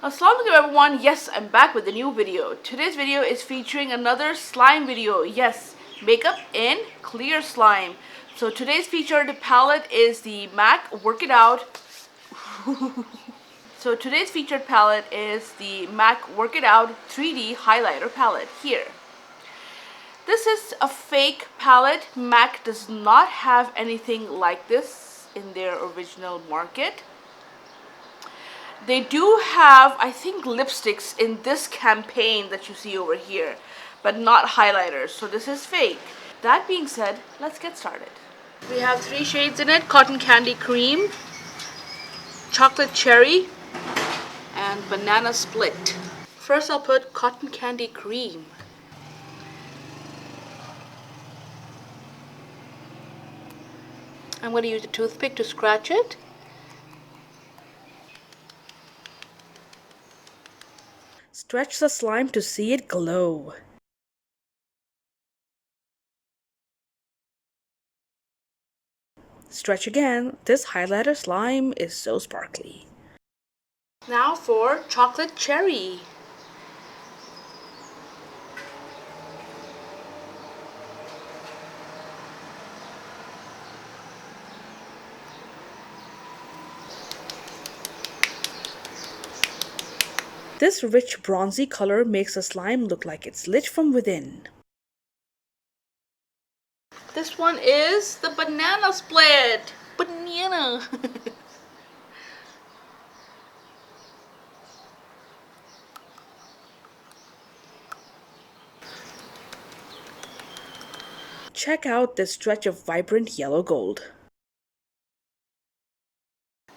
Assalamualaikum everyone, yes, I'm back with a new video. Today's video is featuring another slime video. Yes, makeup in clear slime. So today's featured palette is the MAC Work It Out. So today's featured palette is the MAC Work It Out 3D highlighter palette here. This is a fake palette. MAC does not have anything like this in their original market. They do have, I think, lipsticks in this campaign that you see over here, but not highlighters, so this is fake. That being said, let's get started. We have 3 shades in it: Cotton Candy Cream, Chocolate Cherry, and Banana Split. First I'll put Cotton Candy Cream. I'm going to use a toothpick to scratch it. Stretch the slime to see it glow. Stretch again. This highlighter slime is so sparkly. Now for Chocolate Cherry. This rich bronzy color makes the slime look like it's lit from within. This one is the Banana Split. Banana. Check out this stretch of vibrant yellow gold.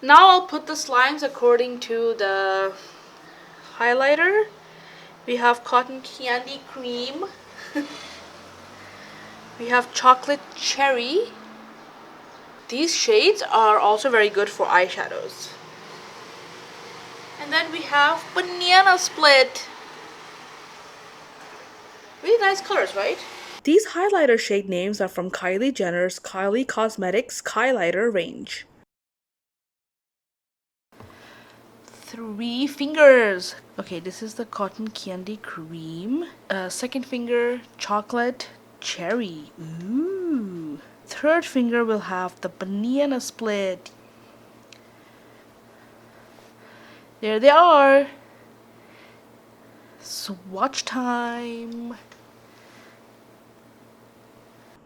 Now I'll put the slimes according to the highlighter. We have Cotton Candy Cream. We have Chocolate Cherry. These shades are also very good for eyeshadows. And then we have Banana Split. Really nice colors, right? These highlighter shade names are from Kylie Jenner's Kylie Cosmetics Kylighter range. 3 fingers. Okay, this is the Cotton Candy Cream. Second finger, Chocolate Cherry. Ooh. Third finger will have the Banana Split. There they are. Swatch time.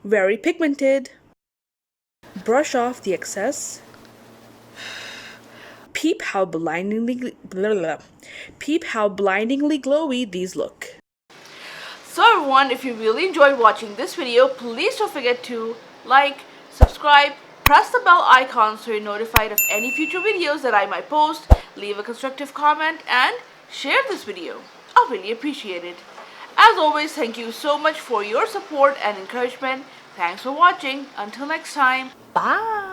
Very pigmented. Brush off the excess. Peep how blindingly glowy these look. So everyone, if you really enjoyed watching this video, please don't forget to like, subscribe, press the bell icon so you're notified of any future videos that I might post, leave a constructive comment, and share this video. I'll really appreciate it. As always, thank you so much for your support and encouragement. Thanks for watching. Until next time, bye.